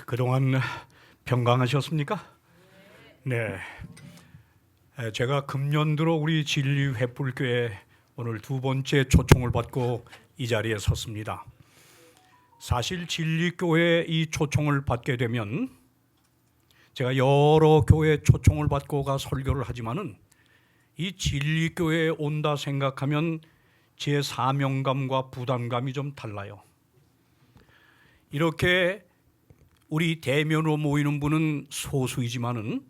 그동안 평강하셨습니까? 네. 제가 금년 들어 우리 진리횃불교회 오늘 두 번째 초청을 받고 이 자리에 섰습니다. 사실 진리교회 이 초청을 받게 되면 제가 여러 교회 초청을 받고 가 설교를 하지만은 이 진리교회에 온다 생각하면 제 사명감과 부담감이 좀 달라요. 이렇게 우리 대면으로 모이는 분은 소수이지만은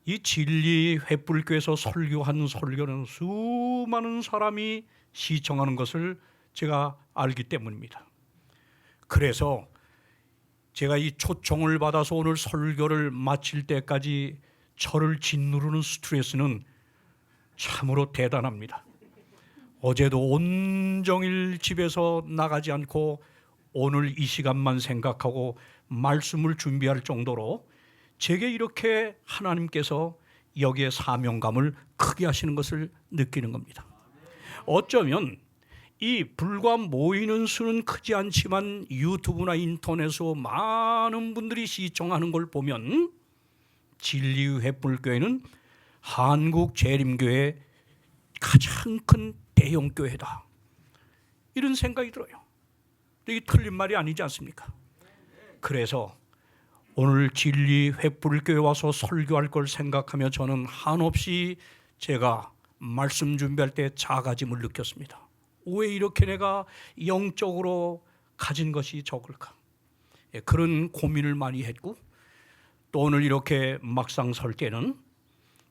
이 진리 횃불교에서 설교한 설교는 수많은 사람이 시청하는 것을 제가 알기 때문입니다. 그래서 제가 이 초청을 받아서 오늘 설교를 마칠 때까지 저를 짓누르는 스트레스는 참으로 대단합니다. 어제도 온종일 집에서 나가지 않고 오늘 이 시간만 생각하고 말씀을 준비할 정도로 제게 이렇게 하나님께서 여기에 사명감을 크게 하시는 것을 느끼는 겁니다. 어쩌면 이 불과 모이는 수는 크지 않지만 유튜브나 인터넷으로 많은 분들이 시청하는 걸 보면 진리횃불교회는 한국 재림교회의 가장 큰 대형교회다, 이런 생각이 들어요. 이게 틀린 말이 아니지 않습니까? 그래서 오늘 진리횃불교회 와서 설교할 걸 생각하며 저는 한없이 제가 말씀 준비할 때 작아짐을 느꼈습니다. 왜 이렇게 내가 영적으로 가진 것이 적을까? 그런 고민을 많이 했고, 또 오늘 이렇게 막상 설 때는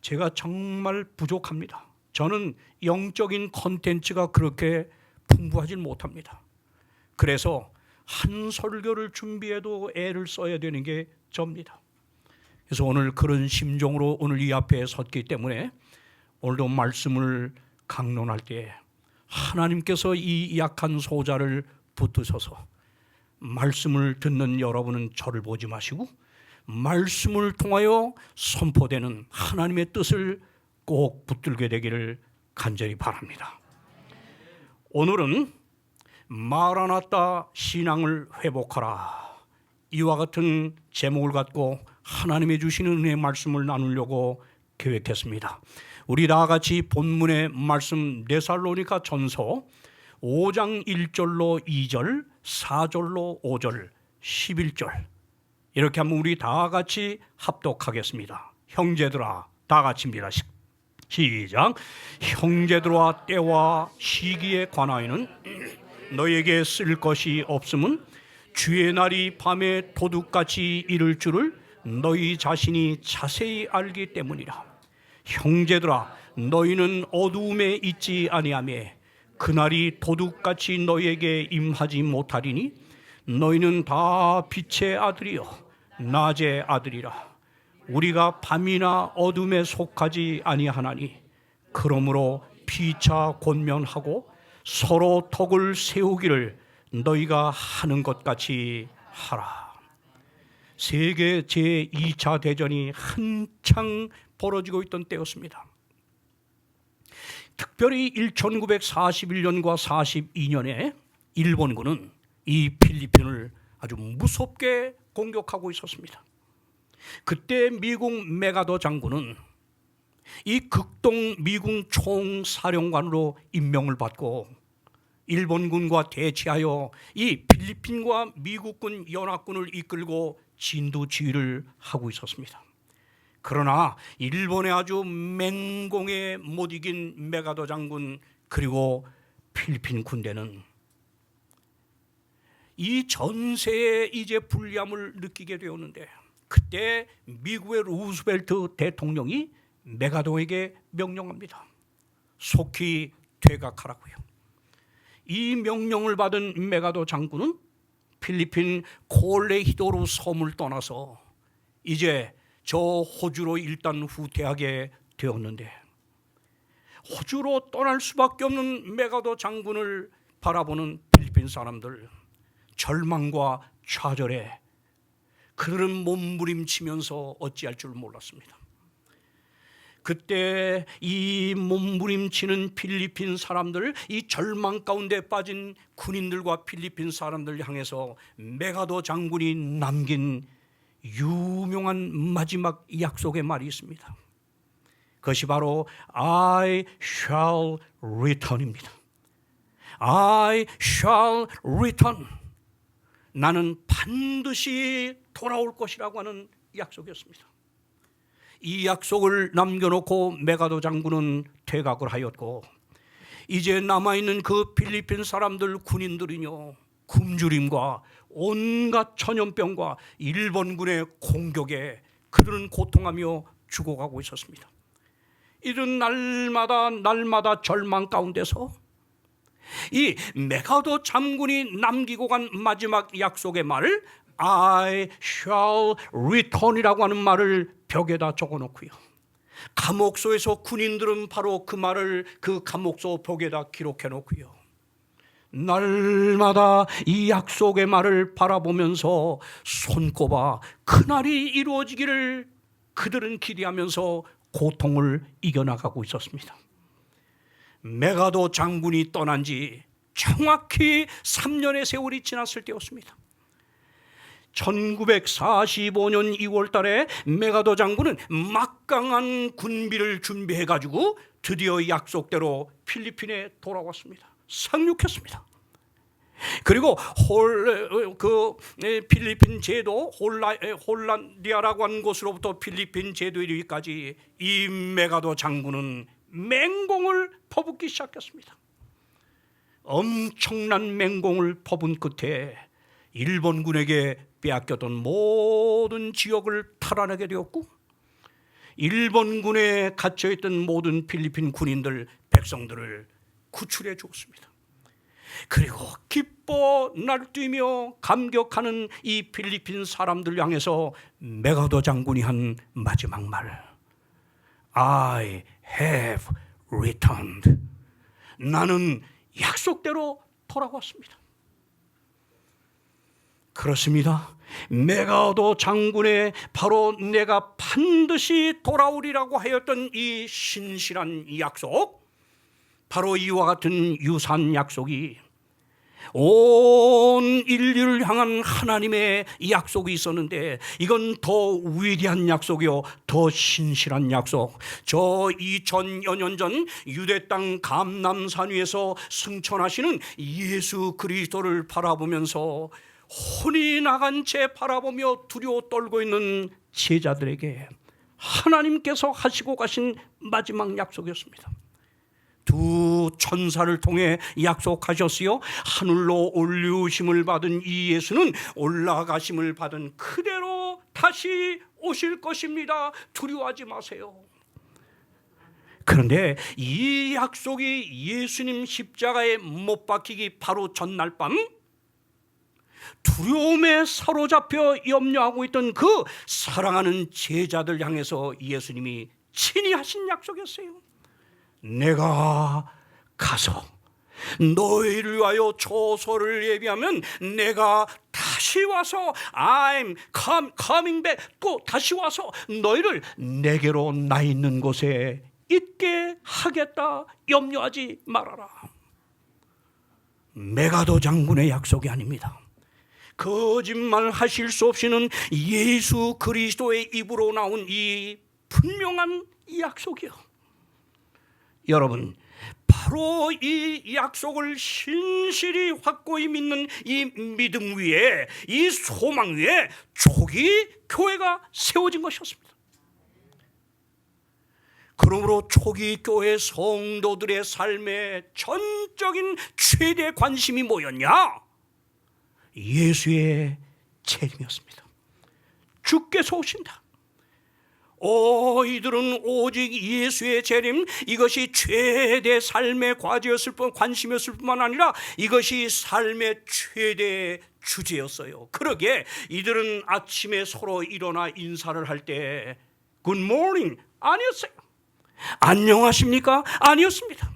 제가 정말 부족합니다. 저는 영적인 콘텐츠가 그렇게 풍부하지 못합니다. 그래서 한 설교를 준비해도 애를 써야 되는 게 접니다. 그래서 오늘 그런 심정으로 오늘 이 앞에 섰기 때문에 오늘도 말씀을 강론할 때 하나님께서 이 약한 소자를 붙드셔서 말씀을 듣는 여러분은 저를 보지 마시고 말씀을 통하여 선포되는 하나님의 뜻을 꼭 붙들게 되기를 간절히 바랍니다. 오늘은 마라나타 신앙을 회복하라, 이와 같은 제목을 갖고 하나님의 주시는 은혜의 말씀을 나누려고 계획했습니다. 우리 다 같이 본문의 말씀 데살로니가 전서 5장 1절로 2절, 4절로 5절, 11절 이렇게 한번 우리 다 같이 합독하겠습니다. 형제들아, 다 같이입니다. 시작. 형제들아, 때와 시기에 관하여는 너에게 쓸 것이 없음은 주의 날이 밤에 도둑같이 이를 줄을 너희 자신이 자세히 알기 때문이라. 형제들아, 너희는 어두움에 있지 아니하며 그날이 도둑같이 너희에게 임하지 못하리니 너희는 다 빛의 아들이요 낮의 아들이라. 우리가 밤이나 어둠에 속하지 아니하나니 그러므로 피차 권면하고 서로 덕을 세우기를 너희가 하는 것 같이 하라. 세계 제2차 대전이 한창 벌어지고 있던 때였습니다. 특별히 1941년과 42년에 일본군은 이 필리핀을 아주 무섭게 공격하고 있었습니다. 그때 미국 메가더 장군은 이 극동 미군 총사령관으로 임명을 받고 일본군과 대치하여 이 필리핀과 미국군 연합군을 이끌고 진두지휘를 하고 있었습니다. 그러나 일본의 아주 맹공에 못 이긴 메가더 장군 그리고 필리핀 군대는 이 전세에 이제 불리함을 느끼게 되었는데, 그때 미국의 루스벨트 대통령이 메가더에게 명령합니다. 속히 퇴각하라고요. 이 명령을 받은 메가더 장군은 필리핀 콜레히도르 섬을 떠나서 이제 저 호주로 일단 후퇴하게 되었는데, 호주로 떠날 수밖에 없는 메가더 장군을 바라보는 필리핀 사람들, 절망과 좌절에 그들은 몸부림치면서 어찌할 줄 몰랐습니다. 그때 이 몸부림치는 필리핀 사람들, 이 절망 가운데 빠진 군인들과 필리핀 사람들 향해서 메가도 장군이 남긴 유명한 마지막 약속의 말이 있습니다. 그것이 바로 I shall return입니다. I shall return. 나는 반드시 돌아올 것이라고 하는 약속이었습니다. 이 약속을 남겨놓고 메가도 장군은 퇴각을 하였고, 이제 남아있는 그 필리핀 사람들 군인들은요, 굶주림과 온갖 전염병과 일본군의 공격에 그들은 고통하며 죽어가고 있었습니다. 이런 날마다 절망 가운데서 이 메가도 장군이 남기고 간 마지막 약속의 말을 I shall return이라고 하는 말을 벽에다 적어놓고요, 감옥소에서 군인들은 바로 그 말을 그 감옥소 벽에다 기록해놓고요, 날마다 이 약속의 말을 바라보면서 손꼽아 그날이 이루어지기를 그들은 기대하면서 고통을 이겨나가고 있었습니다. 메가도 장군이 떠난 지 정확히 3년의 세월이 지났을 때였습니다. 1945년 2월 달에 메가도 장군은 막강한 군비를 준비해가지고 드디어 약속대로 필리핀에 돌아왔습니다. 상륙했습니다. 그리고 필리핀 제도 홀란디아라고 하는 곳으로부터 필리핀 제도에 이르기까지 이 메가도 장군은 맹공을 퍼붓기 시작했습니다. 엄청난 맹공을 퍼본 끝에 일본군에게 빼앗겼던 모든 지역을 탈환하게 되었고, 일본군에 갇혀있던 모든 필리핀 군인들, 백성들을 구출해 주었습니다. 그리고 기뻐 날뛰며 감격하는 이 필리핀 사람들 향해서 메가도 장군이 한 마지막 말, I have returned. 나는 약속대로 돌아왔습니다. 그렇습니다. 메가도 장군의 바로 내가 반드시 돌아오리라고 하였던 이 신실한 약속, 바로 이와 같은 유사한 약속이 온 인류를 향한 하나님의 약속이 있었는데, 이건 더 위대한 약속이요, 더 신실한 약속. 저 2000여 년 전 유대 땅 감람산 위에서 승천하시는 예수 그리스도를 바라보면서 혼이 나간 채 바라보며 두려워 떨고 있는 제자들에게 하나님께서 하시고 가신 마지막 약속이었습니다. 두 천사를 통해 약속하셨으요, 하늘로 올리우심을 받은 이 예수는 올라가심을 받은 그대로 다시 오실 것입니다. 두려워하지 마세요. 그런데 이 약속이 예수님 십자가에 못 박히기 바로 전날 밤, 두려움에 사로잡혀 염려하고 있던 그 사랑하는 제자들 향해서 예수님이 친히 하신 약속이었어요. 내가 가서 너희를 위하여 초소를 예비하면 내가 다시 와서 I'm coming back, 또 다시 와서 너희를 내게로 나 있는 곳에 있게 하겠다. 염려하지 말아라. 메가도 장군의 약속이 아닙니다. 거짓말 하실 수 없이는 예수 그리스도의 입으로 나온 이 분명한 약속이요. 여러분, 바로 이 약속을 신실히 확고히 믿는 이 믿음 위에, 이 소망 위에 초기 교회가 세워진 것이었습니다. 그러므로 초기 교회 성도들의 삶의 전적인 최대 관심이 뭐였냐? 예수의 재림이었습니다. 주께서 오신다. 이들은 오직 예수의 재림, 이것이 최대 삶의 과제였을 뿐, 관심이었을 뿐만 아니라 이것이 삶의 최대 주제였어요. 그러게 이들은 아침에 서로 일어나 인사를 할 때 Good morning 아니었어요. 안녕하십니까? 아니었습니다.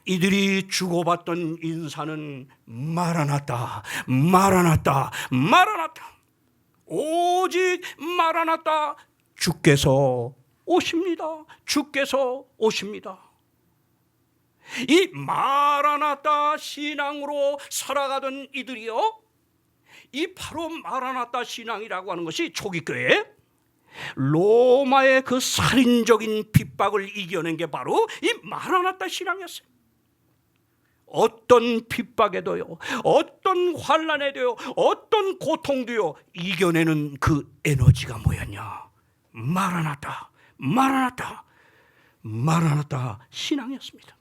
이들이 주고받던 인사는 마라나타, 마라나타, 마라나타. 오직 마라나타, 주께서 오십니다. 주께서 오십니다. 이 마라나타 신앙으로 살아가던 이들이요, 이 바로 마라나타 신앙이라고 하는 것이 초기교회 로마의 그 살인적인 핍박을 이겨낸 게 바로 이 마라나타 신앙이었어요. 어떤 핍박에도요, 어떤 환난에도요, 어떤 고통도요, 이겨내는 그 에너지가 뭐였냐? 마라나타, 마라나타, 마라나타 신앙이었습니다.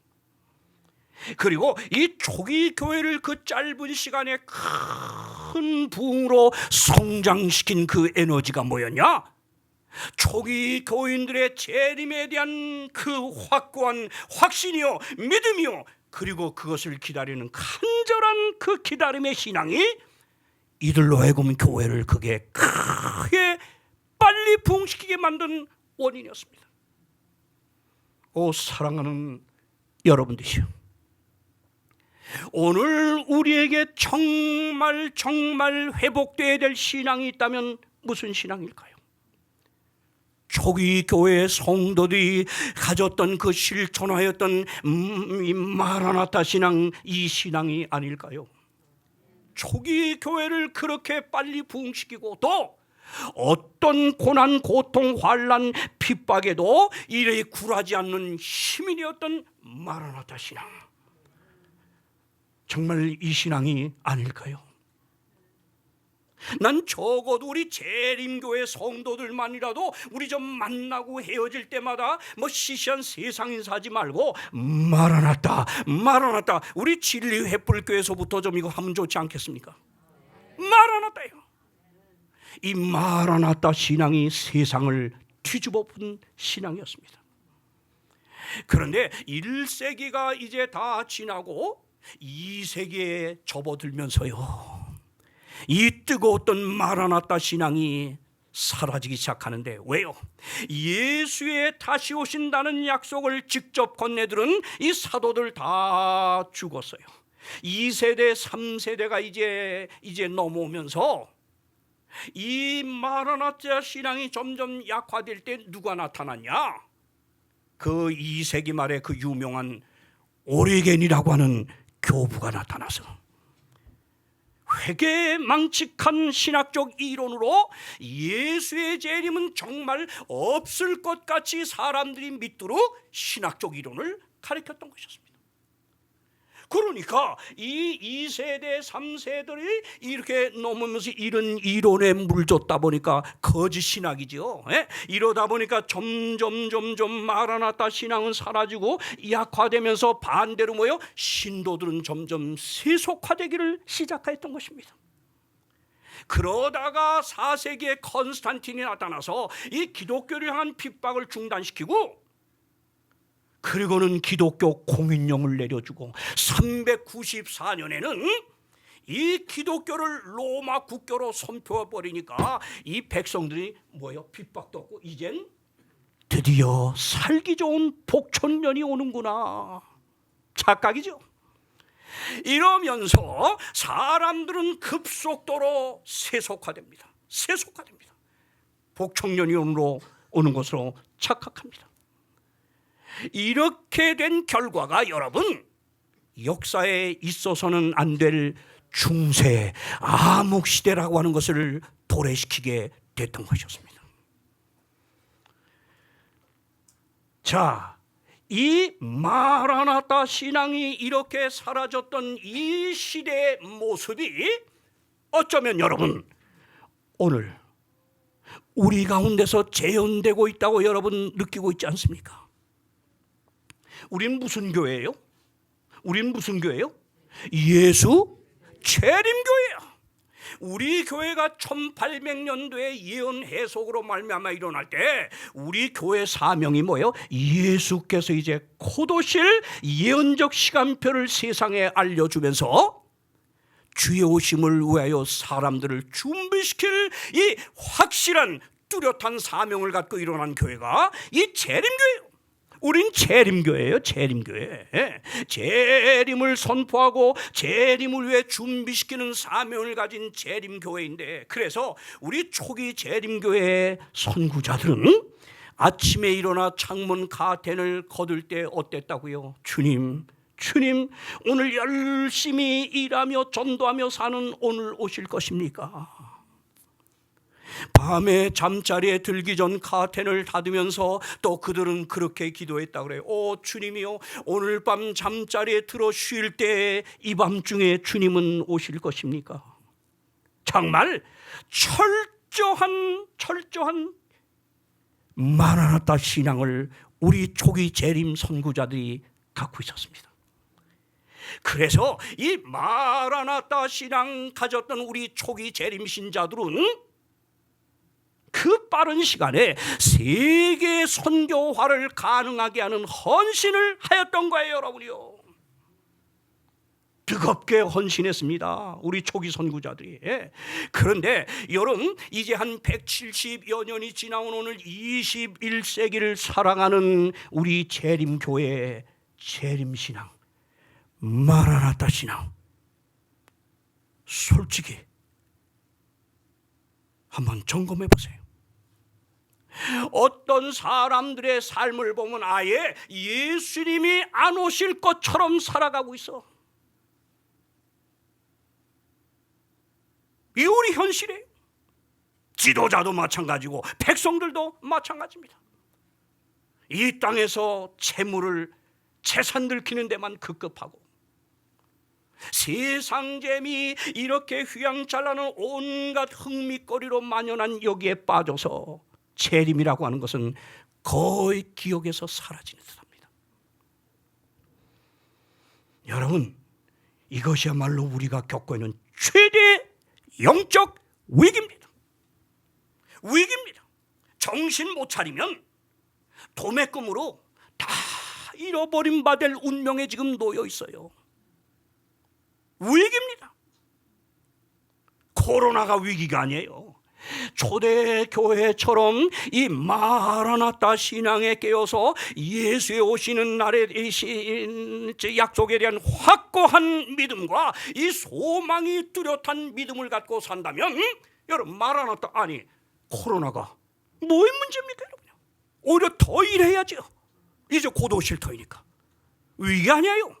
그리고 이 초기 교회를 그 짧은 시간에 큰 부흥으로 성장시킨 그 에너지가 뭐였냐? 초기 교인들의 재림에 대한 그 확고한 확신이요, 믿음이요, 그리고 그것을 기다리는 간절한 그 기다림의 신앙이 이들로 하여금 교회를 크게 빨리 부흥시키게 만든 원인이었습니다. 오, 사랑하는 여러분들이요, 오늘 우리에게 정말 회복되어야 될 신앙이 있다면 무슨 신앙일까요? 초기 교회의 성도들이 가졌던 그 실천하였던 이 마라나타 신앙, 이 신앙이 아닐까요? 초기 교회를 그렇게 빨리 부흥시키고 또 어떤 고난, 고통, 환난, 핍박에도 이래 굴하지 않는 시민이었던 마라나타 신앙, 정말 이 신앙이 아닐까요? 난 적어도 우리 재림교회 성도들만이라도 우리 좀 만나고 헤어질 때마다 뭐 시시한 세상 인사하지 말고 마라나타, 마라나타, 우리 진리 횃불교회에서부터 좀 이거 하면 좋지 않겠습니까? 마라나타요. 이 마라나타 신앙이 세상을 뒤집어 푼 신앙이었습니다. 그런데 1세기가 이제 다 지나고 2세기에 접어들면서요, 이 뜨거웠던 마라나타 신앙이 사라지기 시작하는데, 왜요? 예수의 다시 오신다는 약속을 직접 건네들은 이 사도들 다 죽었어요. 2세대 3세대가 이제 넘어오면서 이 마라나타 신앙이 점점 약화될 때 누가 나타났냐? 그 2세기 말에 그 유명한 오리겐이라고 하는 교부가 나타나서 회개망측한 신학적 이론으로 예수의 재림은 정말 없을 것 같이 사람들이 믿도록 신학적 이론을 가르쳤던 것이었습니다. 그러니까 이 2세대 3세들이 이렇게 넘으면서 이런 이론에 물졌다 보니까 거짓 신학이죠. 이러다 보니까 점점 마라나타 신앙은 사라지고 약화되면서 반대로 뭐요? 신도들은 점점 세속화되기를 시작했던 것입니다. 그러다가 4세기에 컨스탄틴이 나타나서 이 기독교를 향한 핍박을 중단시키고, 그리고는 기독교 공인령을 내려주고 394년에는 이 기독교를 로마 국교로 선포해버리니까 이 백성들이 뭐예요? 핍박도 없고 이젠 드디어 살기 좋은 복천년이 오는구나, 착각이죠. 이러면서 사람들은 급속도로 세속화됩니다. 복천년이 오는 것으로 착각합니다. 이렇게 된 결과가 여러분, 역사에 있어서는 안 될 중세 암흑시대라고 하는 것을 도래시키게 됐던 것이었습니다. 자, 이 마라나타 신앙이 이렇게 사라졌던 이 시대의 모습이 어쩌면 여러분 오늘 우리 가운데서 재현되고 있다고 여러분 느끼고 있지 않습니까? 우린 무슨 교회예요? 예수 재림교회야. 우리 교회가 1800년도에 예언 해석으로 말미암아 일어날 때 우리 교회 사명이 뭐예요? 예수께서 이제 곧 오실 예언적 시간표를 세상에 알려주면서 주의 오심을 위하여 사람들을 준비시킬 이 확실한 뚜렷한 사명을 갖고 일어난 교회가 이 재림교회예요. 우린 재림교회예요. 재림교회. 재림을 선포하고 재림을 위해 준비시키는 사명을 가진 재림교회인데, 그래서 우리 초기 재림교회의 선구자들은 아침에 일어나 창문 카텐을 거둘 때 어땠다고요? 주님 오늘 열심히 일하며 전도하며 사는 오늘 오실 것입니까? 밤에 잠자리에 들기 전 카텐을 닫으면서 또 그들은 그렇게 기도했다 그래요. 오 주님이요, 오늘 밤 잠자리에 들어 쉴 때 이 밤중에 주님은 오실 것입니까? 정말 철저한 마라나타 신앙을 우리 초기 재림 선구자들이 갖고 있었습니다. 그래서 이 마라나타 신앙 가졌던 우리 초기 재림 신자들은 그 빠른 시간에 세계 선교화를 가능하게 하는 헌신을 하였던 거예요, 여러분이요. 뜨겁게 헌신했습니다, 우리 초기 선구자들이. 그런데 여러분, 이제 한 170여 년이 지나온 오늘 21세기를 살아가는 우리 재림교회 재림신앙, 마라나타 신앙, 솔직히 한번 점검해 보세요. 어떤 사람들의 삶을 보면 아예 예수님이 안 오실 것처럼 살아가고 있어. 이 우리 현실이에요. 지도자도 마찬가지고 백성들도 마찬가지입니다. 이 땅에서 재산 들키는 데만 급급하고 세상 재미 이렇게 휘황찬란한 온갖 흥미거리로 만연한 여기에 빠져서 재림이라고 하는 것은 거의 기억에서 사라지는 듯합니다. 여러분, 이것이야말로 우리가 겪고 있는 최대 영적 위기입니다. 정신 못 차리면 도매금으로 다 잃어버린 바 될 운명에 지금 놓여 있어요. 위기입니다. 코로나가 위기가 아니에요. 초대교회처럼 이 마라나타 신앙에 깨어서 예수의 오시는 날에 약속에 대한 확고한 믿음과 이 소망이 뚜렷한 믿음을 갖고 산다면, 여러분, 마라나타 아니 코로나가 뭐의 문제입니까, 여러분? 오히려 더 일해야죠. 이제 곧 오실 터이니까. 위기 아니에요.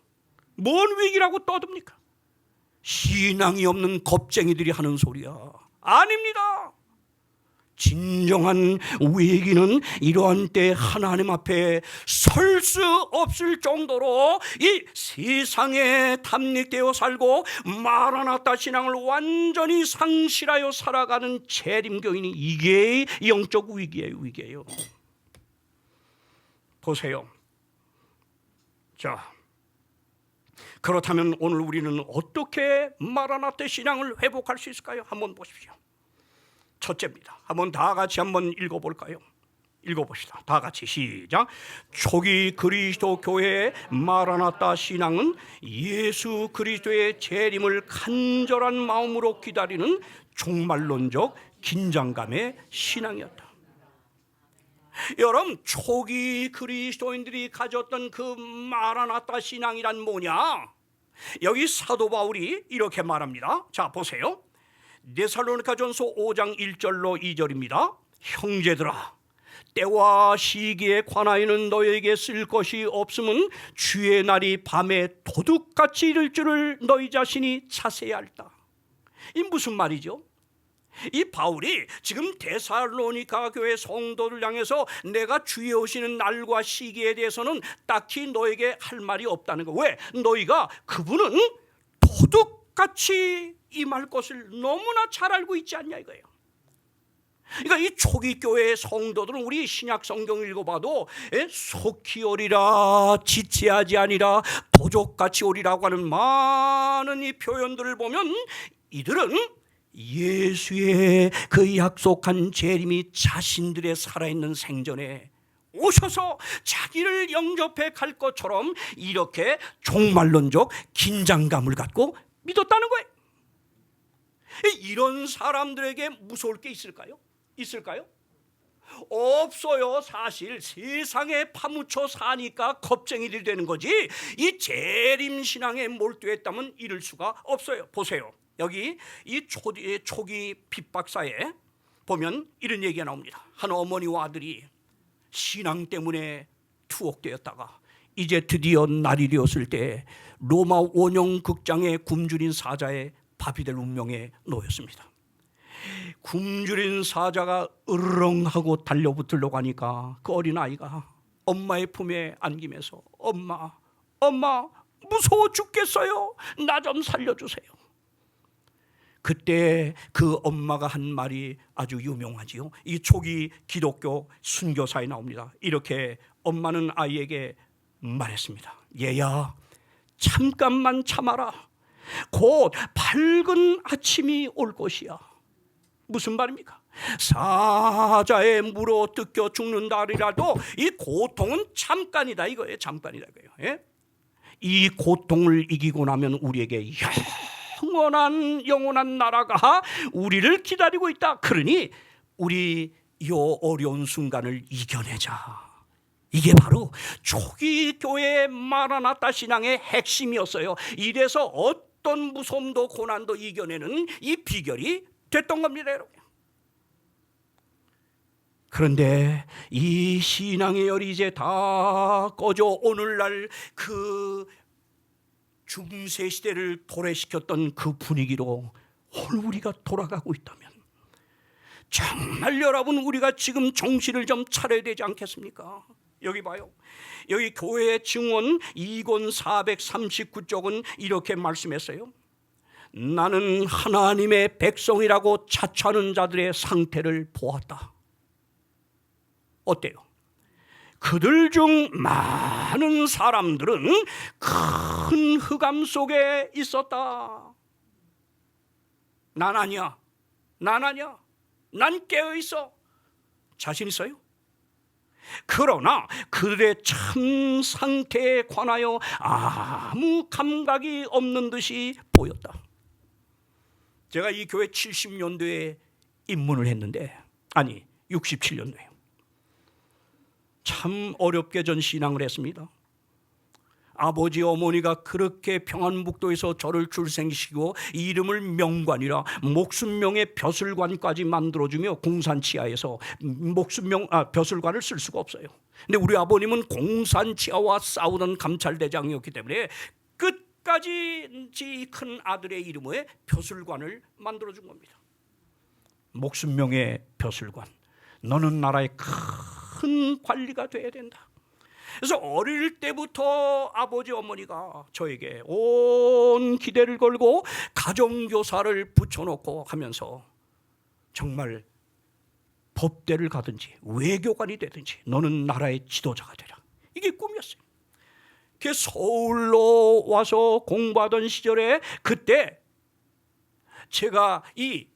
뭔 위기라고 떠듭니까? 신앙이 없는 겁쟁이들이 하는 소리야. 아닙니다. 진정한 위기는 이러한 때 하나님 앞에 설 수 없을 정도로 이 세상에 담력되어 살고 마라나타 신앙을 완전히 상실하여 살아가는 재림교인이, 이게 영적 위기예요. 보세요. 자, 그렇다면 오늘 우리는 어떻게 마라나타 신앙을 회복할 수 있을까요? 한번 보십시오. 첫째입니다. 한번 다 같이 한번 읽어볼까요? 읽어봅시다. 다 같이 시작. 초기 그리스도 교회의 마라나타 신앙은 예수 그리스도의 재림을 간절한 마음으로 기다리는 종말론적 긴장감의 신앙이었다. 여러분, 초기 그리스도인들이 가졌던 그 마라나타 신앙이란 뭐냐? 여기 사도 바울이 이렇게 말합니다. 자, 보세요. 데살로니가전서 5장 1절로 2절입니다. 형제들아, 때와 시기에 관하여는 너희에게 쓸 것이 없음은 주의 날이 밤에 도둑같이 이를 줄을 너희 자신이 자세히 알다. 이 무슨 말이죠? 이 바울이 지금 데살로니가 교회 성도들 향해서 내가 주의 오시는 날과 시기에 대해서는 딱히 너에게 할 말이 없다는 거. 왜? 너희가 그분은 도둑같이 임할 것을 너무나 잘 알고 있지 않냐 이거예요. 그러니까 이 초기 교회의 성도들은 우리 신약 성경 읽어봐도 속히 오리라, 지체하지 아니라, 도적같이 오리라고 하는 많은 이 표현들을 보면 이들은 예수의 그 약속한 재림이 자신들의 살아있는 생전에 오셔서 자기를 영접해 갈 것처럼 이렇게 종말론적 긴장감을 갖고 믿었다는 거예요. 이런 사람들에게 무서울 게 있을까요? 없어요. 사실 세상에 파묻혀 사니까 겁쟁이들이 되는 거지, 이 재림신앙에 몰두했다면 이럴 수가 없어요. 보세요. 여기 이 초기 핍박사에 보면 이런 얘기가 나옵니다. 한 어머니와 아들이 신앙 때문에 투옥되었다가 이제 드디어 날이 되었을 때 로마 원형 극장의 굶주린 사자의 밥이 될 운명에 놓였습니다. 굶주린 사자가 으르렁하고 달려붙으려고 하니까 그 어린아이가 엄마의 품에 안기면서 엄마 무서워 죽겠어요. 나 좀 살려주세요. 그때 그 엄마가 한 말이 아주 유명하지요. 이 초기 기독교 순교사에 나옵니다. 이렇게 엄마는 아이에게 말했습니다. 얘야, 잠깐만 참아라. 곧 밝은 아침이 올 것이야. 무슨 말입니까? 사자에 물어 뜯겨 죽는 날이라도 이 고통은 잠깐이다 이거예요. 잠깐이다 이거예요. 예? 이 고통을 이기고 나면 우리에게 영원한 나라가 우리를 기다리고 있다. 그러니 우리 이 어려운 순간을 이겨내자. 이게 바로 초기 교회의 마라나타 신앙의 핵심이었어요. 이래서 어떤 무서움도 고난도 이겨내는 이 비결이 됐던 겁니다, 여러분. 그런데 이 신앙의 열이 이제 다 꺼져 오늘날 그 중세 시대를 도래시켰던 그 분위기로 오늘 우리가 돌아가고 있다면 정말 여러분 우리가 지금 정신을 좀 차려야 되지 않겠습니까? 여기 봐요. 여기 교회의 증언 2권 439쪽은 이렇게 말씀했어요. 나는 하나님의 백성이라고 자처하는 자들의 상태를 보았다. 어때요? 그들 중 많은 사람들은 큰 흑암 속에 있었다. 난 아니야. 난 깨어있어. 자신 있어요? 그러나 그들의 참 상태에 관하여 아무 감각이 없는 듯이 보였다. 제가 이 교회 70년도에 입문을 했는데, 아니 67년도에 참 어렵게 전 신앙을 했습니다. 아버지 어머니가 그렇게 평안북도에서 저를 출생시키고 이름을 명관이라 목숨명의 벼슬관까지 만들어주며 공산치하에서 벼슬관을 쓸 수가 없어요. 근데 우리 아버님은 공산치하와 싸우던 감찰대장이었기 때문에 끝까지 큰 아들의 이름에 벼슬관을 만들어준 겁니다. 목숨명의 벼슬관, 너는 나라의 큰 관리가 돼야 된다. 그래서 어릴 때부터 아버지 어머니가 저에게 온 기대를 걸고 가정교사를 붙여놓고 하면서 정말 법대를 가든지 외교관이 되든지 너는 나라의 지도자가 되라. 이게 꿈이었어요. 서울로 와서 공부하던 시절에 그때 제가 이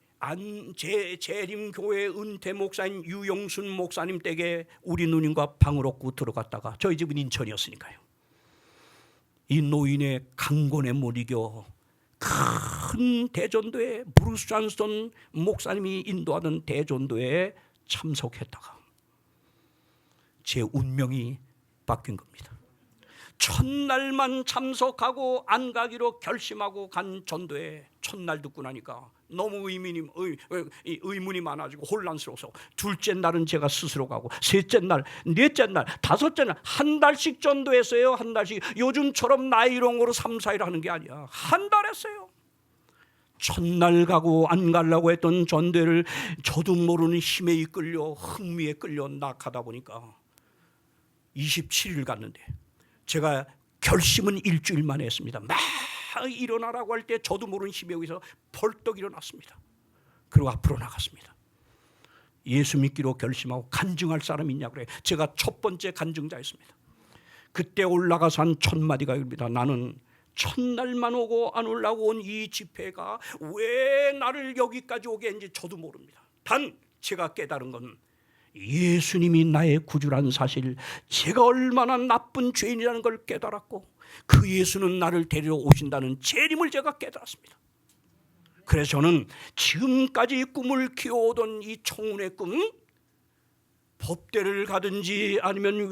재림교회 은퇴 목사인 유영순 목사님 댁에 우리 누님과 방을 얻고 들어갔다가 저희 집은 인천이었으니까요. 이 노인의 강권에 못 이겨 큰 대전도에 브루스 존슨 목사님이 인도하던 대전도에 참석했다가 제 운명이 바뀐 겁니다. 첫날만 참석하고 안 가기로 결심하고 간 전도에 첫날 듣고 나니까 너무 의문이 많아지고 혼란스러워서 둘째 날은 제가 스스로 가고 셋째 날, 넷째 날, 다섯째 날 한 달씩 전도했어요. 한 달씩. 요즘처럼 나이롱으로 3, 4일 하는 게 아니야. 한 달 했어요. 첫날 가고 안 가려고 했던 전도를 저도 모르는 힘에 이끌려 흥미에 끌려 나가다 보니까 27일 갔는데 제가 결심은 일주일 만에 했습니다. 막 일어나라고 할 때 저도 모르는 힘에 의해서 벌떡 일어났습니다. 그리고 앞으로 나갔습니다. 예수 믿기로 결심하고 간증할 사람 있냐 그래. 제가 첫 번째 간증자였습니다. 그때 올라가서 한 첫 마디가 이겁니다. 나는 첫날만 오고 안 올라고 온 이 집회가 왜 나를 여기까지 오게 했는지 저도 모릅니다. 단 제가 깨달은 건 예수님이 나의 구주라는 사실, 제가 얼마나 나쁜 죄인이라는 걸 깨달았고 그 예수는 나를 데리러 오신다는 재림을 제가 깨달았습니다. 그래서 저는 지금까지 꿈을 키워오던 이 청운의 꿈, 법대를 가든지 아니면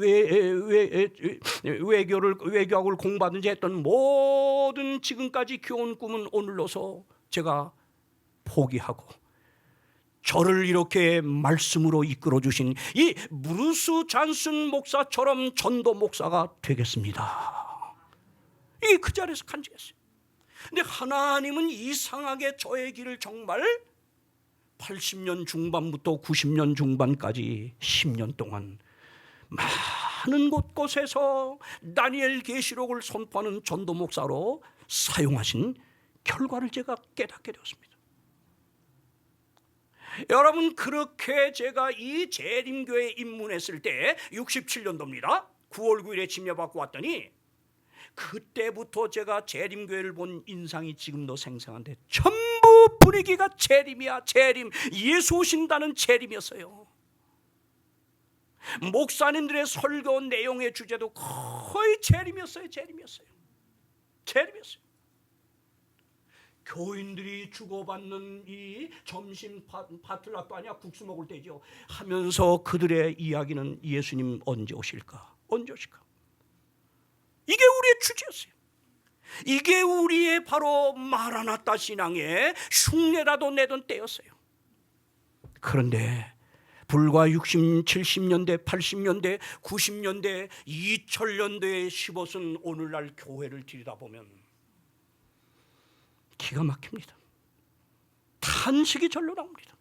외교학을 공부하든지 했던 모든 지금까지 키워온 꿈은 오늘로서 제가 포기하고 저를 이렇게 말씀으로 이끌어 주신 이 브루스 잔슨 목사처럼 전도 목사가 되겠습니다. 이게 그 자리에서 간증했어요. 근데 하나님은 이상하게 저의 길을 정말 80년 중반부터 90년 중반까지 10년 동안 많은 곳곳에서 다니엘 계시록을 선포하는 전도 목사로 사용하신 결과를 제가 깨닫게 되었습니다. 여러분, 그렇게 제가 이 재림교회에 입문했을 때 67년도입니다. 9월 9일에 침례받고 왔더니 그때부터 제가 재림교회를 본 인상이 지금도 생생한데 전부 분위기가 재림이야. 재림, 예수 오신다는 재림이었어요. 목사님들의 설교 내용의 주제도 거의 재림이었어요. 재림이었어요. 교인들이 주고받는 이 점심 파틀락도 아니야, 국수 먹을 때죠 하면서 그들의 이야기는 예수님 언제 오실까? 이게 우리의 주제였어요. 이게 우리의 바로 마라나타 신앙의 흉내라도 내던 때였어요. 그런데 불과 60, 70년대, 80년대, 90년대, 2000년대에 15순 오늘날 교회를 들여다보면 기가 막힙니다. 탄식이 절로 나옵니다.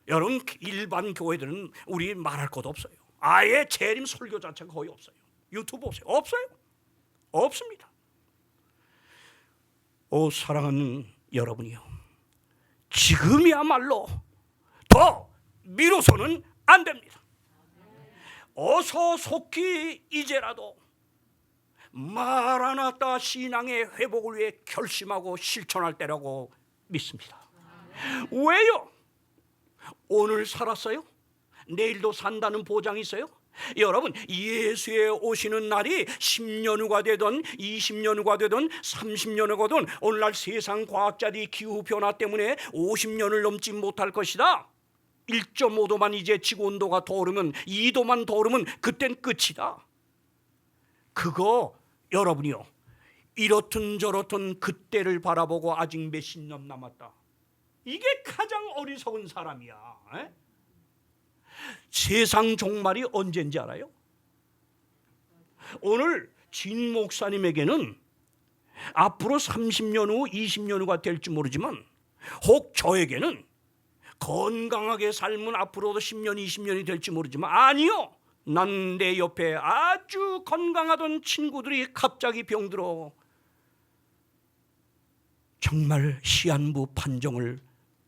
여러분, 일반 교회들은 우리 말할 것도 없어요. 아예 재림 설교 자체가 거의 없어요. 유튜브 보세요. 없어요. 없습니다. 사랑하는 여러분이요, 지금이야말로 더 미뤄서는 안 됩니다. 어서 속히 이제라도 마라나타 신앙의 회복을 위해 결심하고 실천할 때라고 믿습니다. 왜요? 오늘 살았어요? 내일도 산다는 보장이 있어요? 여러분, 예수의 오시는 날이 10년 후가 되든 20년 후가 되든 30년 후가 되든 오늘날 세상 과학자들이 기후변화 때문에 50년을 넘지 못할 것이다. 1.5도만 이제 지구온도가 더 오르면, 2도만 더 오르면 그땐 끝이다. 그거 여러분이요, 이렇든 저렇든 그때를 바라보고 아직 몇십 년 남았다, 이게 가장 어리석은 사람이야. 세상 종말이 언제인지 알아요? 오늘 진 목사님에게는 앞으로 30년 후 20년 후가 될지 모르지만, 혹 저에게는 건강하게 살면 앞으로도 10년 20년이 될지 모르지만, 아니요, 난 내 옆에 아주 건강하던 친구들이 갑자기 병들어 정말 시한부 판정을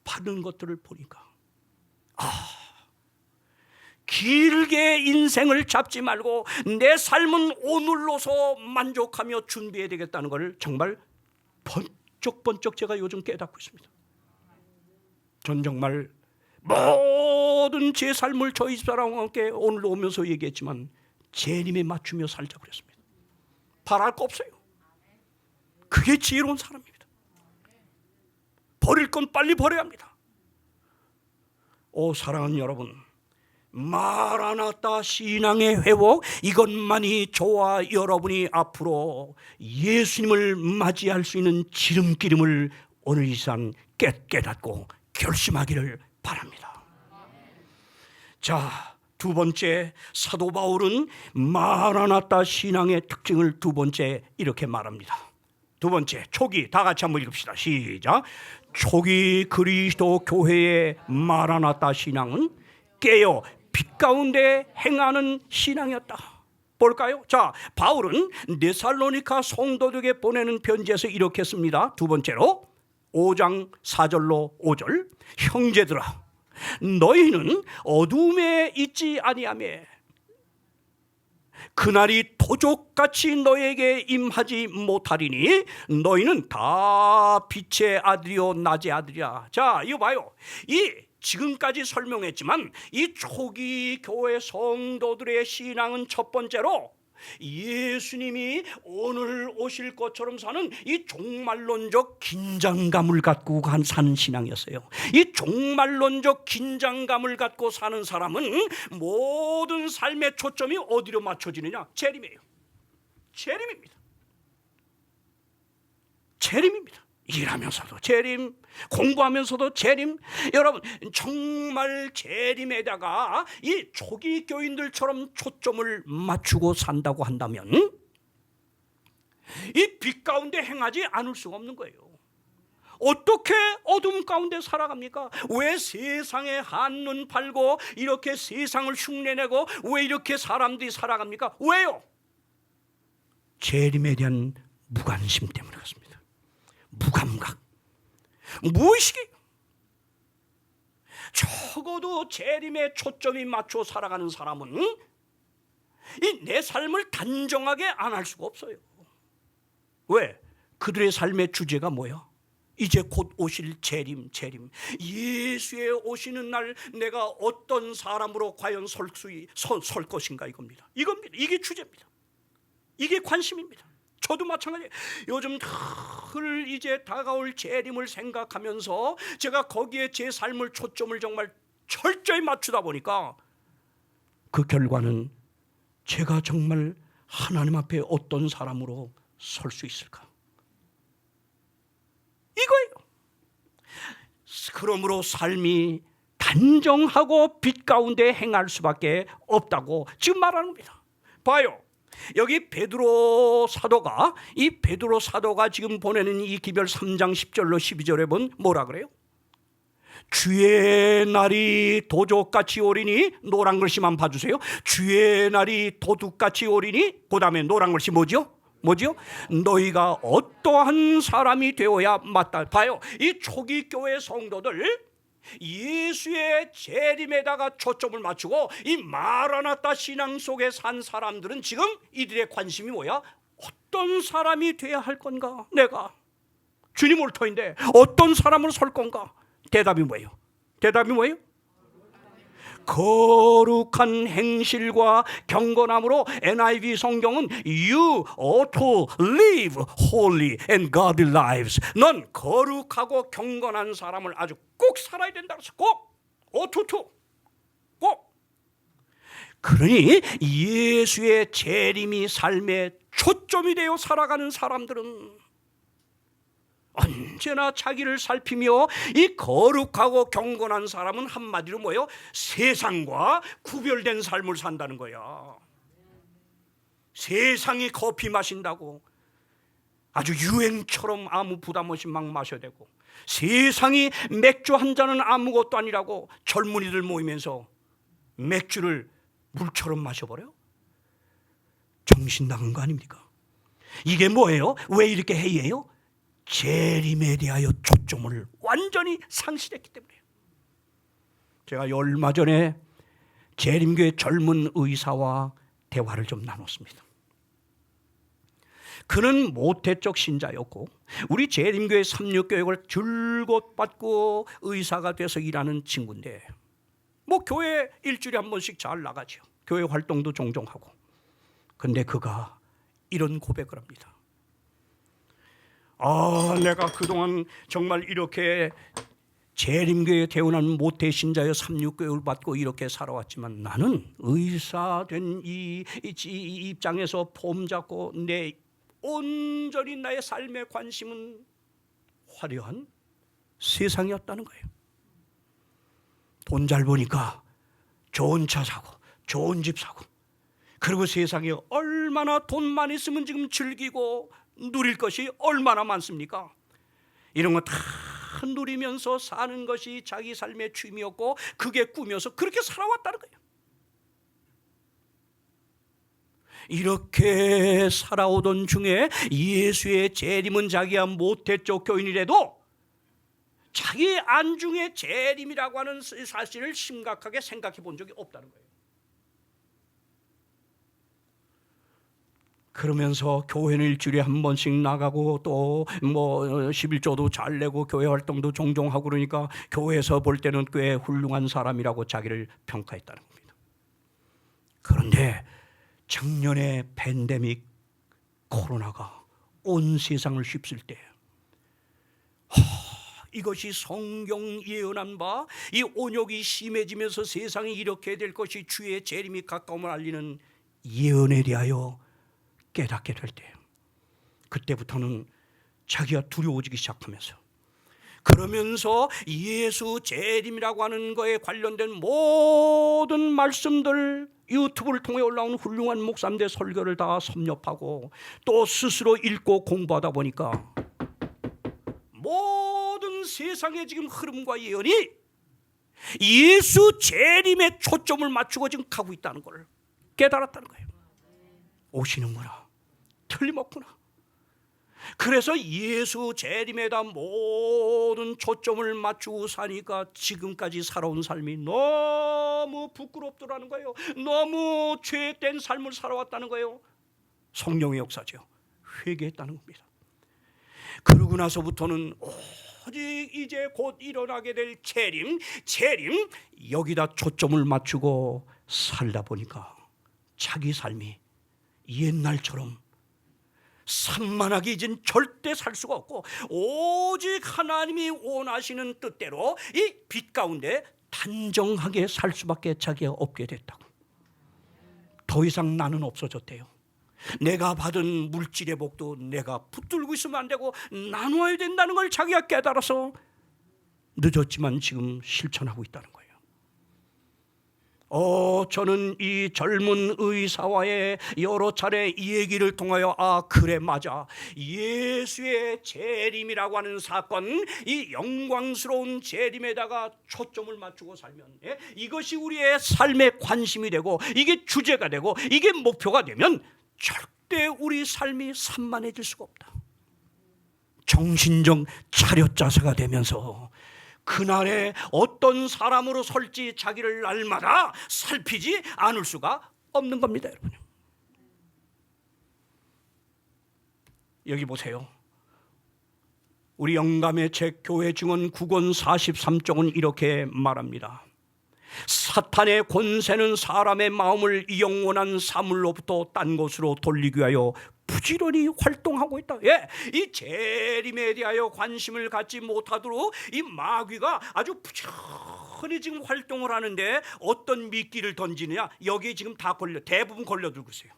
받은 것들을 보니까, 길게 인생을 잡지 말고 내 삶은 오늘로서 만족하며 준비해야 되겠다는 것을 정말 번쩍번쩍 제가 요즘 깨닫고 있습니다. 전 정말 모든 제 삶을 저희 집사람과 함께 오늘 오면서 얘기했지만 재림에 맞추며 살자 그랬습니다. 바랄 거 없어요. 그게 지혜로운 사람입니다. 버릴 건 빨리 버려야 합니다. 사랑하는 여러분, 마라나타 신앙의 회복, 이것만이 저와 여러분이 앞으로 예수님을 맞이할 수 있는 지름길임을 오늘 이 시간 깨닫고 결심하기를 바랍니다. 자, 두 번째, 사도 바울은 마라나타 신앙의 특징을 두 번째 이렇게 말합니다. 두 번째, 초기, 다 같이 한번 읽읍시다. 시작. 초기 그리스도 교회의 마라나타 신앙은 깨어 빛 가운데 행하는 신앙이었다. 볼까요? 자, 바울은 데살로니가 성도들에게 보내는 편지에서 이렇게 씁니다. 두 번째로 5장 4절로 5절. 형제들아, 너희는 어둠에 있지 아니하며 그날이 도적같이 너에게 임하지 못하리니 너희는 다 빛의 아들이요 낮의 아들이야. 자, 이거 봐요. 지금까지 설명했지만 이 초기 교회 성도들의 신앙은 첫 번째로 예수님이 오늘 오실 것처럼 사는 이 종말론적 긴장감을 갖고 사는 신앙이었어요. 이 종말론적 긴장감을 갖고 사는 사람은 모든 삶의 초점이 어디로 맞춰지느냐? 재림이에요. 재림입니다. 일하면서도 재림, 공부하면서도 재림. 여러분, 정말 재림에다가 이 초기 교인들처럼 초점을 맞추고 산다고 한다면 이 빛 가운데 행하지 않을 수가 없는 거예요. 어떻게 어둠 가운데 살아갑니까? 왜 세상에 한눈 팔고 이렇게 세상을 흉내내고 왜 이렇게 사람들이 살아갑니까? 왜요? 재림에 대한 무관심 때문에 그렇습니다. 무감각, 무의식이. 적어도 재림에 초점이 맞춰 살아가는 사람은 이 내 삶을 단정하게 안 할 수가 없어요. 왜? 그들의 삶의 주제가 뭐야? 이제 곧 오실 재림. 예수의 오시는 날 내가 어떤 사람으로 과연 설 것인가 이겁니다. 이게 주제입니다. 이게 관심입니다. 저도 마찬가지예요. 요즘 늘 이제 다가올 재림을 생각하면서 제가 거기에 제 삶을 초점을 정말 철저히 맞추다 보니까 그 결과는 제가 정말 하나님 앞에 어떤 사람으로 설 수 있을까? 이거예요. 그러므로 삶이 단정하고 빛 가운데 행할 수밖에 없다고 지금 말하는 겁니다. 봐요. 여기 베드로 사도가 지금 보내는 이 기별 3장 10절로 12절에 보면 뭐라 그래요? 주의 날이 도적같이 오리니, 노란 글씨만 봐주세요. 주의 날이 도둑같이 오리니, 그 다음에 노란 글씨 뭐죠? 너희가 어떠한 사람이 되어야 맞다. 봐요. 이 초기 교회 성도들 예수의 재림에다가 초점을 맞추고 이 마라나타 신앙 속에 산 사람들은 지금 이들의 관심이 뭐야? 어떤 사람이 돼야 할 건가? 내가 주님 올 터인데 어떤 사람으로 설 건가? 대답이 뭐예요? 거룩한 행실과 경건함으로 NIV 성경은 You ought to live holy and godly lives. 넌 거룩하고 경건한 사람을 아주 꼭 살아야 된다 그래서 꼭 ought to 꼭. 그러니 예수의 재림이 삶의 초점이 되어 살아가는 사람들은 언제나 자기를 살피며 이 거룩하고 경건한 사람은 한마디로 뭐예요? 세상과 구별된 삶을 산다는 거야. 세상이 커피 마신다고 아주 유행처럼 아무 부담 없이 막 마셔야 되고, 세상이 맥주 한 잔은 아무것도 아니라고 젊은이들 모이면서 맥주를 물처럼 마셔버려요? 정신 나간 거 아닙니까? 이게 뭐예요? 왜 이렇게 해이해요? 재림에 대하여 초점을 완전히 상실했기 때문에. 제가 얼마 전에 재림교회 젊은 의사와 대화를 좀 나눴습니다. 그는 모태적 신자였고 우리 재림교회 36교육을 줄곧 받고 의사가 돼서 일하는 친구인데 뭐 교회 일주일에 한 번씩 잘 나가죠. 교회 활동도 종종 하고. 근데 그가 이런 고백을 합니다. 내가 그동안 정말 이렇게 재림교회에 태어난 모태 신자여 36교육을 받고 이렇게 살아왔지만 나는 의사 된 이 입장에서 폼 잡고 내 온전히 나의 삶의 관심은 화려한 세상이었다는 거예요. 돈 잘 버니까 좋은 차 사고 좋은 집 사고, 그리고 세상에 얼마나 돈 많이 쓰면 지금 즐기고 누릴 것이 얼마나 많습니까? 이런 거 다 누리면서 사는 것이 자기 삶의 취미였고 그게 꿈이어서 그렇게 살아왔다는 거예요. 이렇게 살아오던 중에 예수의 재림은 자기야 모태적 교인이라도 자기 안중에 재림이라고 하는 사실을 심각하게 생각해 본 적이 없다는 거예요. 그러면서 교회는 일주일에 한 번씩 나가고 또 뭐 11조도 잘 내고 교회 활동도 종종 하고 그러니까 교회에서 볼 때는 꽤 훌륭한 사람이라고 자기를 평가했다는 겁니다. 그런데 작년에 팬데믹 코로나가 온 세상을 휩쓸 때 이것이 성경 예언한 바 이 온욕이 심해지면서 세상이 이렇게 될 것이 주의 재림이 가까움을 알리는 예언에 대하여 깨닫게 될 때, 그때부터는 자기가 두려워지기 시작하면서, 그러면서 예수 재림이라고 하는 거에 관련된 모든 말씀들, 유튜브를 통해 올라오는 훌륭한 목사님들 설교를 다 섭렵하고 또 스스로 읽고 공부하다 보니까 모든 세상의 지금 흐름과 예언이 예수 재림에 초점을 맞추고 지금 가고 있다는 걸 깨달았다는 거예요. 오시는구나, 틀림없구나. 그래서 예수 재림에다 모든 초점을 맞추고 사니까 지금까지 살아온 삶이 너무 부끄럽더라는 거예요. 너무 죄된 삶을 살아왔다는 거예요. 성령의 역사죠. 회개했다는 겁니다. 그러고 나서부터는 오직 이제 곧 일어나게 될 재림 여기다 초점을 맞추고 살다 보니까 자기 삶이 옛날처럼 산만하게 이젠 절대 살 수가 없고, 오직 하나님이 원하시는 뜻대로 이 빛 가운데 단정하게 살 수밖에 자기가 없게 됐다고. 더 이상 나는 없어졌대요. 내가 받은 물질의 복도 내가 붙들고 있으면 안 되고 나눠야 된다는 걸 자기가 깨달아서 늦었지만 지금 실천하고 있다는 거예요. 저는 이 젊은 의사와의 여러 차례 이 얘기를 통하여 그래 맞아, 예수의 재림이라고 하는 사건, 이 영광스러운 재림에다가 초점을 맞추고 살면 이것이 우리의 삶의 관심이 되고 이게 주제가 되고 이게 목표가 되면 절대 우리 삶이 산만해질 수가 없다. 정신적 차렷 자세가 되면서 그날에 어떤 사람으로 설지 자기를 날마다 살피지 않을 수가 없는 겁니다, 여러분. 여기 보세요. 우리 영감의 책 교회 증언 9권 43쪽은 이렇게 말합니다. 사탄의 권세는 사람의 마음을 영원한 사물로부터 딴 곳으로 돌리기 위하여 부지런히 활동하고 있다. 이 재림에 대하여 관심을 갖지 못하도록 이 마귀가 아주 부지런히 지금 활동을 하는데 어떤 미끼를 던지느냐? 여기에 지금 다 대부분 걸려들고 있어요.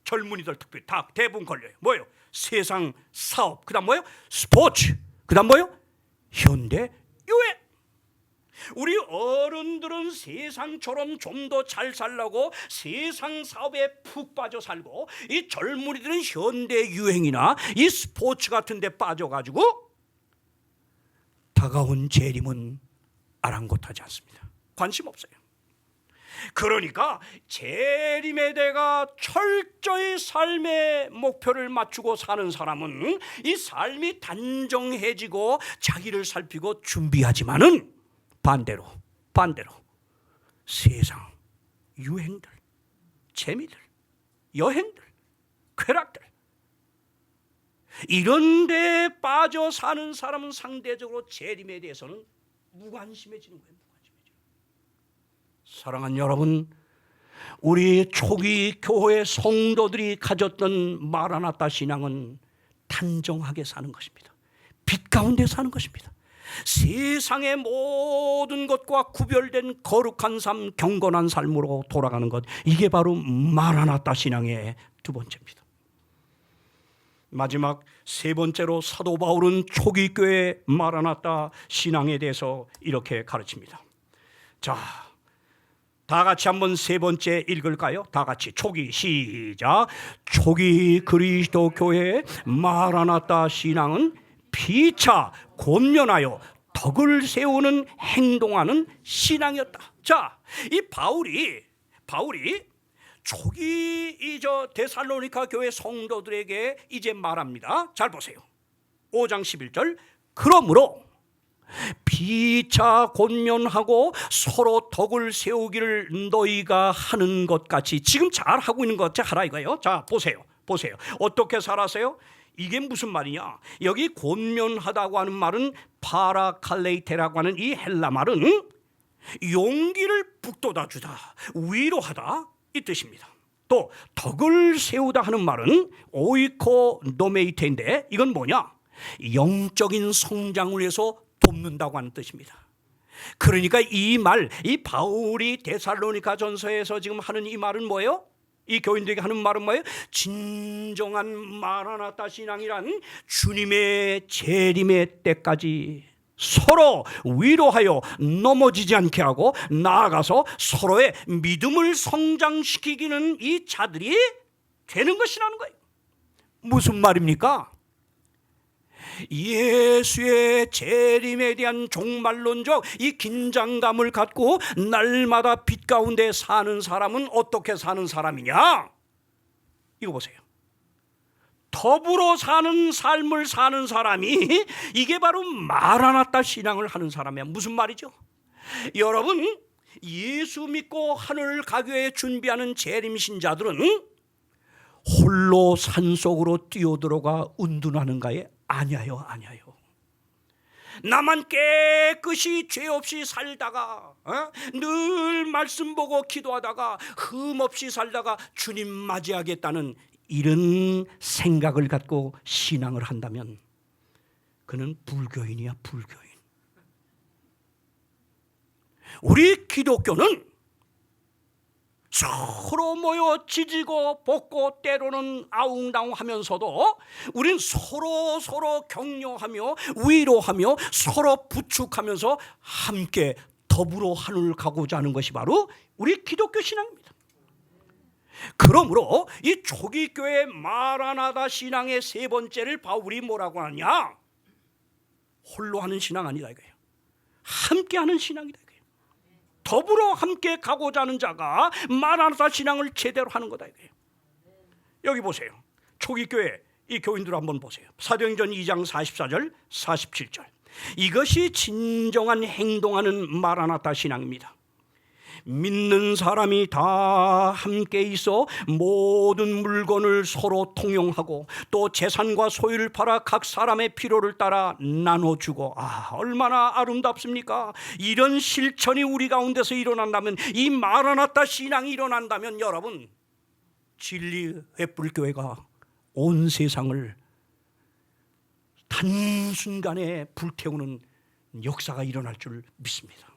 젊은이들 특별히 다 대부분 걸려요. 뭐예요? 세상, 사업, 그다음 뭐예요? 스포츠, 그다음 뭐예요? 현대 유행. 우리 어른들은 세상처럼 좀 더 잘 살려고 세상 사업에 푹 빠져 살고, 이 젊은이들은 현대 유행이나 이 스포츠 같은 데 빠져가지고 다가온 재림은 아랑곳하지 않습니다. 관심 없어요. 그러니까 재림에 대가 철저히 삶의 목표를 맞추고 사는 사람은 이 삶이 단정해지고 자기를 살피고 준비하지만은 반대로 세상 유행들, 재미들, 여행들, 쾌락들 이런 데 빠져 사는 사람은 상대적으로 재림에 대해서는 무관심해지는 거예요. 사랑하는 여러분, 우리 초기 교회 성도들이 가졌던 마라나타 신앙은 단정하게 사는 것입니다. 빛 가운데 사는 것입니다. 세상의 모든 것과 구별된 거룩한 삶, 경건한 삶으로 돌아가는 것, 이게 바로 마라나타 신앙의 두 번째입니다. 마지막 세 번째로 사도 바울은 초기 교회 마라나타 신앙에 대해서 이렇게 가르칩니다. 자, 다 같이 한번 세 번째 읽을까요? 다 같이 초기 시작. 초기 그리스도 교회의 마라나타 신앙은 피차 권면하여 덕을 세우는 행동하는 신앙이었다. 자, 이 바울이 초기 데살로니가 교회 성도들에게 이제 말합니다. 잘 보세요. 5장 11절. 그러므로 피차 권면하고 서로 덕을 세우기를 너희가 하는 것 같이, 지금 잘 하고 있는 것 같이 하라 이거예요. 자, 보세요. 어떻게 살았어요? 이게 무슨 말이냐? 여기 권면하다고 하는 말은 파라칼레이테라고 하는 이 헬라 말은 용기를 북돋아주다, 위로하다 이 뜻입니다. 또 덕을 세우다 하는 말은 오이코노메이테인데 이건 뭐냐? 영적인 성장을 위해서 돕는다고 하는 뜻입니다. 그러니까 이 바울이 데살로니가 전서에서 지금 하는 이 말은 뭐예요? 이 교인들에게 하는 말은 뭐예요? 진정한 마라나타 신앙이란 주님의 재림의 때까지 서로 위로하여 넘어지지 않게 하고 나아가서 서로의 믿음을 성장시키기는 이 자들이 되는 것이라는 거예요. 무슨 말입니까? 예수의 재림에 대한 종말론적 이 긴장감을 갖고 날마다 빛 가운데 사는 사람은 어떻게 사는 사람이냐? 이거 보세요. 더불어 사는 삶을 사는 사람이 이게 바로 마라나타 신앙을 하는 사람이야. 무슨 말이죠? 여러분, 예수 믿고 하늘 가기 위해 준비하는 재림 신자들은 홀로 산속으로 뛰어들어가 운둔하는가에 아니에요. 나만 깨끗이 죄 없이 살다가 늘 말씀 보고 기도하다가 흠 없이 살다가 주님 맞이하겠다는 이런 생각을 갖고 신앙을 한다면 그는 불교인이야, 불교인. 우리 기독교는 서로 모여 지지고 볶고 때로는 아웅다웅하면서도 우린 서로 격려하며 위로하며 서로 부축하면서 함께 더불어 하늘을 가고자 하는 것이 바로 우리 기독교 신앙입니다. 그러므로 이 초기교회 마라나타 신앙의 세 번째를 바울이 뭐라고 하냐? 홀로 하는 신앙 아니다 이거예요. 함께 하는 신앙이다 이거예요. 더불어 함께 가고자 하는 자가 마라나타 신앙을 제대로 하는 거다 이거예요. 여기 보세요. 초기교회 이 교인들 한번 보세요. 사도행전 2장 44절 47절. 이것이 진정한 행동하는 마라나타 신앙입니다. 믿는 사람이 다 함께 있어 모든 물건을 서로 통용하고 또 재산과 소유를 팔아 각 사람의 필요를 따라 나눠주고, 얼마나 아름답습니까? 이런 실천이 우리 가운데서 일어난다면, 이 마라나타 신앙이 일어난다면 여러분, 진리 횃불교회가 온 세상을 단순간에 불태우는 역사가 일어날 줄 믿습니다.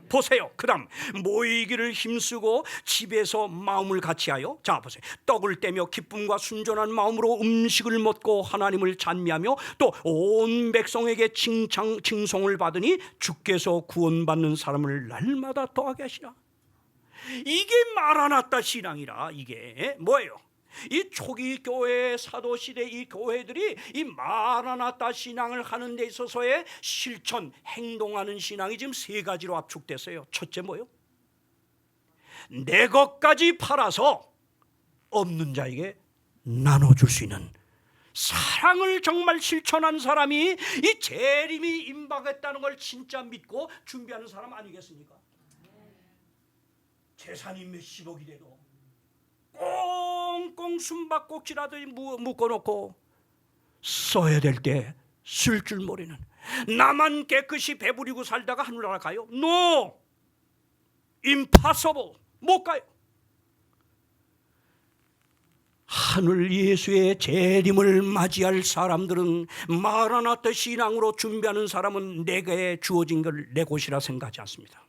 보세요. 그 다음 모이기를 힘쓰고 집에서 마음을 같이하여, 자 보세요. 떡을 떼며 기쁨과 순전한 마음으로 음식을 먹고 하나님을 찬미하며 또 온 백성에게 칭송을 받으니 주께서 구원받는 사람을 날마다 더하게 하시라. 이게 마라나타 신앙이라. 이게 뭐예요? 이 초기 교회 사도시대 이 교회들이 이 마라나타 신앙을 하는 데 있어서의 실천, 행동하는 신앙이 지금 세 가지로 압축됐어요. 첫째 뭐예요? 내 것까지 팔아서 없는 자에게 나눠줄 수 있는 사랑을 정말 실천한 사람이 이 재림이 임박했다는 걸 진짜 믿고 준비하는 사람 아니겠습니까? 재산이 몇십억이 돼도 꽁꽁 숨바꼭질하듯이 묶어놓고 써야 될 때 쓸 줄 모르는, 나만 깨끗이 배부리고 살다가 하늘나라 가요? No! Impossible! 못 가요. 하늘 예수의 재림을 맞이할 사람들은 마라나타 신앙으로 준비하는 사람은 내게 주어진 걸 내 곳이라 생각하지 않습니다.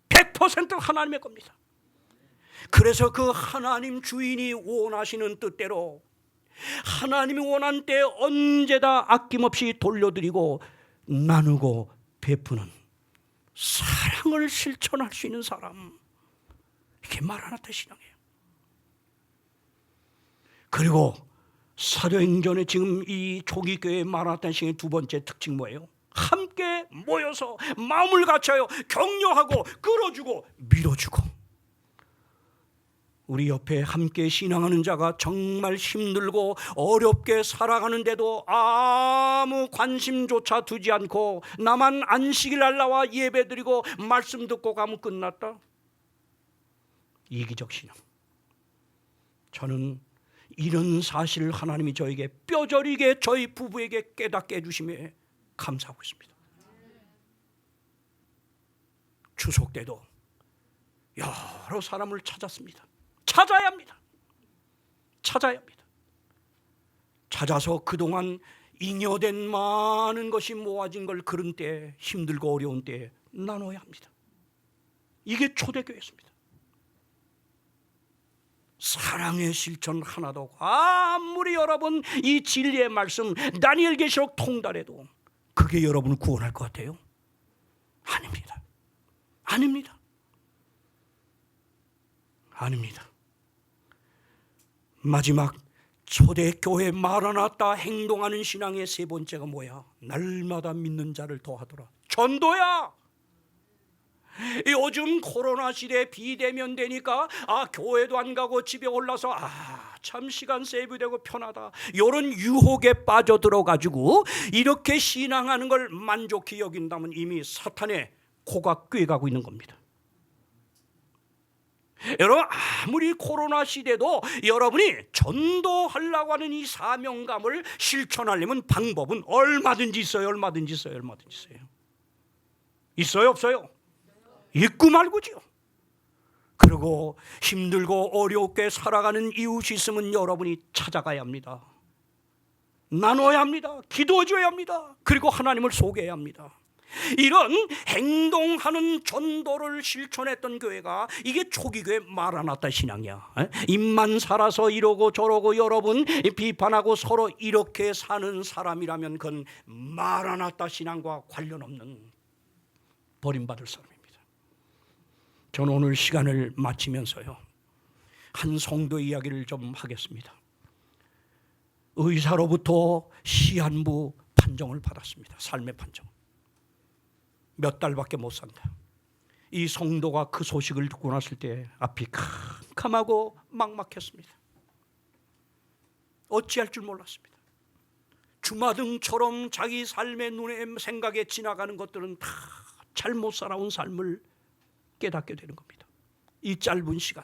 100% 하나님의 겁니다. 그래서 그 하나님 주인이 원하시는 뜻대로 하나님이 원한 때 언제다 아낌없이 돌려드리고 나누고 베푸는 사랑을 실천할 수 있는 사람, 이게 마라나타 신앙이에요. 그리고 사도행전에 지금 이 초기교회 마라나타 신앙의 두 번째 특징 뭐예요? 함께 모여서 마음을 같이하여 격려하고 끌어주고 밀어주고. 우리 옆에 함께 신앙하는 자가 정말 힘들고 어렵게 살아가는데도 아무 관심조차 두지 않고 나만 안식일 날 나와 예배드리고 말씀 듣고 가면 끝났다. 이기적 신앙. 저는 이런 사실을 하나님이 저에게 뼈저리게 저희 부부에게 깨닫게 해주심에 감사하고 있습니다. 추석 때도 여러 사람을 찾았습니다. 찾아야 합니다. 찾아서 그동안 잉여된 많은 것이 모아진 걸 그런 때, 힘들고 어려운 때 나눠야 합니다. 이게 초대교회였습니다. 사랑의 실천 하나도 없고, 아무리 여러분 이 진리의 말씀 다니엘 계시록 통달해도 그게 여러분을 구원할 것 같아요? 아닙니다. 아닙니다. 아닙니다. 마지막 초대교회 마라나타 행동하는 신앙의 세 번째가 뭐야? 날마다 믿는 자를 더하더라. 전도야. 요즘 코로나 시대에 비대면 되니까 교회도 안 가고 집에 올라서 참 시간 세이브되고 편하다, 이런 유혹에 빠져들어가지고 이렇게 신앙하는 걸 만족히 여긴다면 이미 사탄의 코가 꿰가고 있는 겁니다. 여러분, 아무리 코로나 시대도 여러분이 전도하려고 하는 이 사명감을 실천하려면 방법은 얼마든지 있어요. 얼마든지 있어요. 얼마든지 있어요. 있어요? 없어요? 있고 말고죠. 그리고 힘들고 어렵게 살아가는 이웃이 있으면 여러분이 찾아가야 합니다. 나눠야 합니다. 기도해줘야 합니다. 그리고 하나님을 소개해야 합니다. 이런 행동하는 전도를 실천했던 교회가 이게 초기교회 마라나타 신앙이야. 입만 살아서 이러고 저러고 여러분 비판하고 서로 이렇게 사는 사람이라면 그건 마라나타 신앙과 관련 없는 버림받을 사람입니다. 저는 오늘 시간을 마치면서요, 한 성도 이야기를 좀 하겠습니다. 의사로부터 시한부 판정을 받았습니다. 삶의 판정. 몇 달밖에 못 산다. 이 성도가 그 소식을 듣고 났을 때 앞이 캄캄하고 막막했습니다. 어찌할 줄 몰랐습니다. 주마등처럼 자기 삶의 눈에 생각에 지나가는 것들은 다 잘못 살아온 삶을 깨닫게 되는 겁니다. 이 짧은 시간,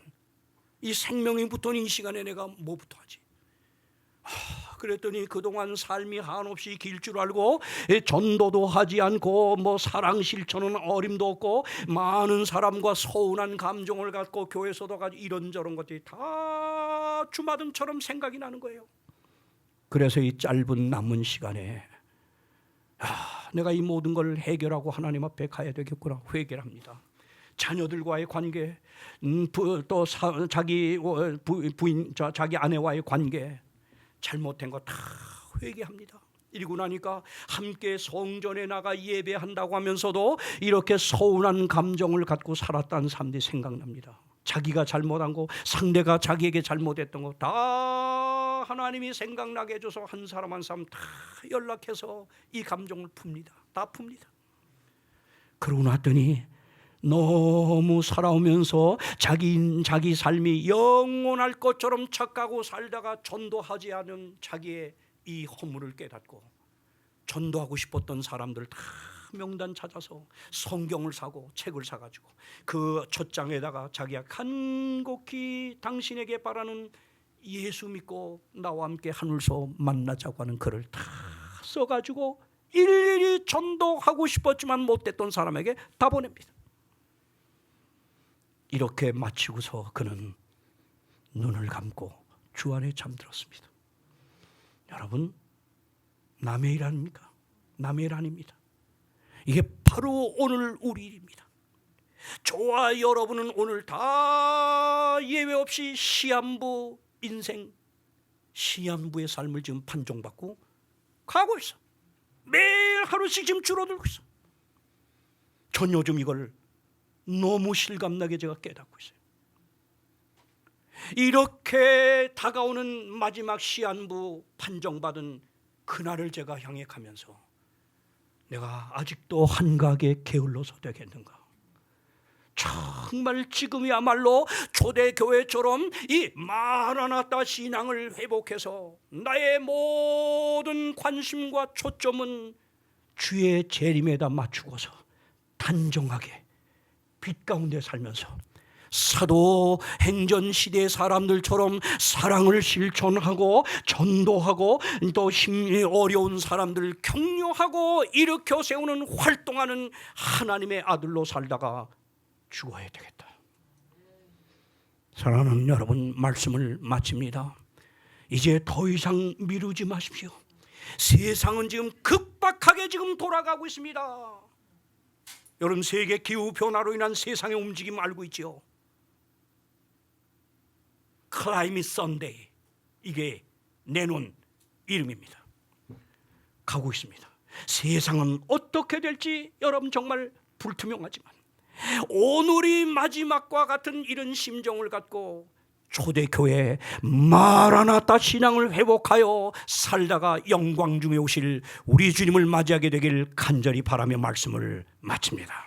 이 생명이 붙은 이 시간에 내가 뭐부터 하지? 그랬더니 그동안 삶이 한없이 길 줄 알고 전도도 하지 않고 사랑 실천은 어림도 없고 많은 사람과 서운한 감정을 갖고 교회에서도 가지고 이런저런 것들이 다 주마등처럼 생각이 나는 거예요. 그래서 이 짧은 남은 시간에 내가 이 모든 걸 해결하고 하나님 앞에 가야 되겠구나 회개를 합니다. 자녀들과의 관계, 또 자기 부인, 자기 아내와의 관계, 잘못된 거 다 회개합니다. 이러고 나니까 함께 성전에 나가 예배한다고 하면서도 이렇게 서운한 감정을 갖고 살았다는 사람들이 생각납니다. 자기가 잘못한 거, 상대가 자기에게 잘못했던 거 다 하나님이 생각나게 해줘서 한 사람 한 사람 다 연락해서 이 감정을 풉니다. 다 풉니다. 그러고 났더니 너무 살아오면서 자기 삶이 영원할 것처럼 착각하고 살다가 전도하지 않은 자기의 이 허물을 깨닫고 전도하고 싶었던 사람들 다 명단 찾아서 성경을 사고 책을 사가지고 그 첫 장에다가 자기가 간곡히 당신에게 바라는 예수 믿고 나와 함께 하늘서 만나자고 하는 글을 다 써가지고 일일이 전도하고 싶었지만 못됐던 사람에게 다 보냅니다. 이렇게 마치고서 그는 눈을 감고 주 안에 잠들었습니다. 여러분, 남의 일 아닙니까? 남의 일 아닙니다. 이게 바로 오늘 우리 일입니다. 저와 여러분은 오늘 다 예외 없이 시한부 인생, 시한부의 삶을 지금 판정받고 가고 있어. 매일 하루씩 지금 줄어들고 있어. 전 요즘 이걸 너무 실감나게 제가 깨닫고 있어요. 이렇게 다가오는 마지막 시한부 판정받은 그날을 제가 향해 가면서 내가 아직도 한가하게 게을러서 되겠는가? 정말 지금이야말로 초대교회처럼 이 마라나타 신앙을 회복해서 나의 모든 관심과 초점은 주의 재림에다 맞추고서 단정하게 빛 가운데 살면서 사도행전 시대 사람들처럼 사랑을 실천하고 전도하고 또 힘이 어려운 사람들을 격려하고 일으켜 세우는 활동하는 하나님의 아들로 살다가 죽어야 되겠다. 사랑하는 여러분, 말씀을 마칩니다. 이제 더 이상 미루지 마십시오. 세상은 지금 급박하게 지금 돌아가고 있습니다. 여러분, 세계 기후 변화로 인한 세상의 움직임 알고 있죠? 클라이밋 선데이, 이게 내놓은 이름입니다. 가고 있습니다. 세상은 어떻게 될지 여러분 정말 불투명하지만 오늘이 마지막과 같은 이런 심정을 갖고 초대교회 마라나타 신앙을 회복하여 살다가 영광 중에 오실 우리 주님을 맞이하게 되길 간절히 바라며 말씀을 마칩니다.